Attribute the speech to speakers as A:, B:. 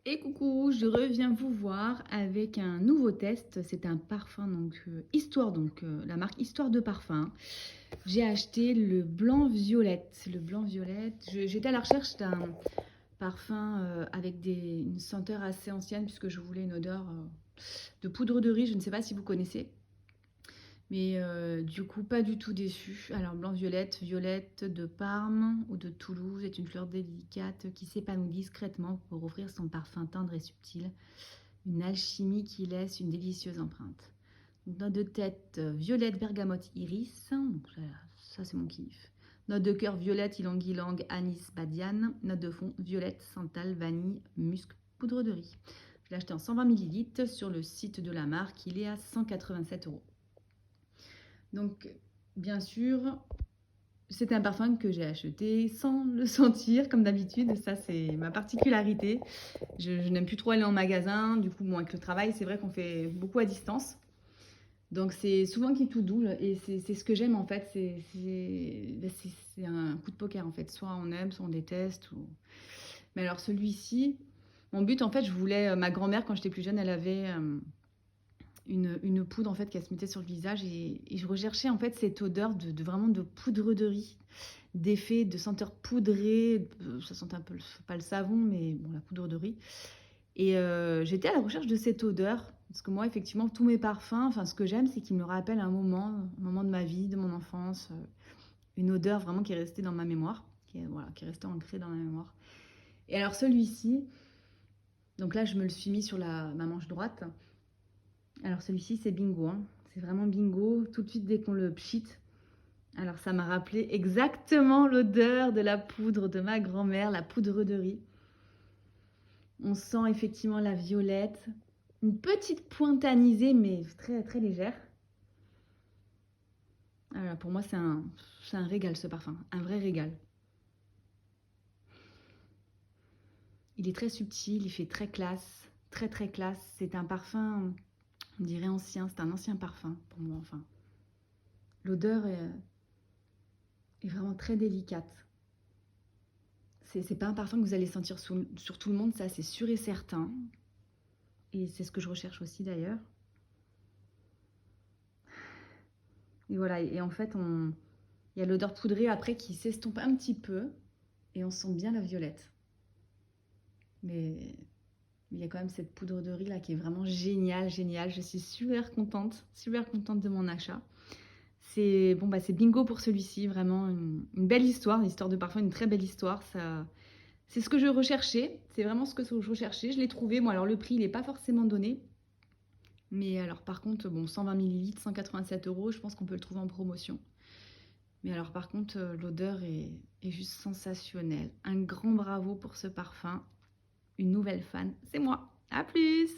A: Et coucou, je reviens vous voir avec un nouveau test. C'est un parfum, Histoire, la marque Histoire de Parfum. J'ai acheté le blanc violette. Le blanc violette. J'étais à la recherche d'un parfum avec une senteur assez ancienne puisque je voulais une odeur de poudre de riz. Je ne sais pas si vous connaissez. Mais du coup, pas du tout déçue. Alors, blanc-violette, violette de Parme ou de Toulouse est une fleur délicate qui s'épanouit discrètement pour offrir son parfum tendre et subtil. Une alchimie qui laisse une délicieuse empreinte. Donc, note de tête, violette, bergamote, iris. Donc, ça c'est mon kiff. Note de cœur, violette, ylang-ylang, anis, badiane. Note de fond, violette, santal, vanille, musc, poudre de riz. Je l'ai acheté en 120 ml sur le site de la marque. Il est à 187 euros. Donc, bien sûr, c'est un parfum que j'ai acheté sans le sentir, comme d'habitude. Ça, c'est ma particularité. Je n'aime plus trop aller en magasin. Du coup, bon, avec le travail, c'est vrai qu'on fait beaucoup à distance. Donc, c'est souvent qui tout double. Et c'est ce que j'aime, en fait. C'est un coup de poker, en fait. Soit on aime, soit on déteste. Mais alors, celui-ci, mon but, en fait, je voulais... Ma grand-mère, quand j'étais plus jeune, elle avait... une poudre en fait qu'elle se mettait sur le visage et je recherchais en fait cette odeur vraiment de poudre de riz, d'effet de senteur poudrée, ça sentait un peu pas le savon mais bon la poudre de riz et j'étais à la recherche de cette odeur parce que moi effectivement tous mes parfums, enfin ce que j'aime c'est qu'ils me rappellent un moment de ma vie, de mon enfance, une odeur vraiment qui est restée dans ma mémoire, qui est restée ancrée dans ma mémoire. Et alors celui-ci, donc là je me le suis mis sur ma manche droite. Alors celui-ci c'est bingo, hein. C'est vraiment bingo, tout de suite dès qu'on le pchit. Alors ça m'a rappelé exactement l'odeur de la poudre de ma grand-mère, la poudre de riz. On sent effectivement la violette, une petite pointe anisée mais très très légère. Alors pour moi c'est un régal ce parfum, un vrai régal. Il est très subtil, il fait très classe, très très classe. C'est un parfum, on dirait ancien, c'est un ancien parfum pour moi enfin. L'odeur est vraiment très délicate. C'est pas un parfum que vous allez sentir sur tout le monde, ça c'est sûr et certain. Et c'est ce que je recherche aussi d'ailleurs. Et voilà, et en fait, il y a l'odeur poudrée après qui s'estompe un petit peu et on sent bien la violette. Mais il y a quand même cette poudre de riz là qui est vraiment géniale, géniale. Je suis super contente de mon achat. C'est bon, bah, c'est bingo pour celui-ci, vraiment une belle histoire, une histoire de parfum, une très belle histoire. Ça, c'est ce que je recherchais, c'est vraiment ce que je recherchais. Je l'ai trouvé. Bon, alors le prix, il n'est pas forcément donné. Mais alors par contre, bon, 120 ml, 187 euros, je pense qu'on peut le trouver en promotion. Mais alors par contre, l'odeur est juste sensationnelle. Un grand bravo pour ce parfum. Une nouvelle fan, c'est moi. À plus!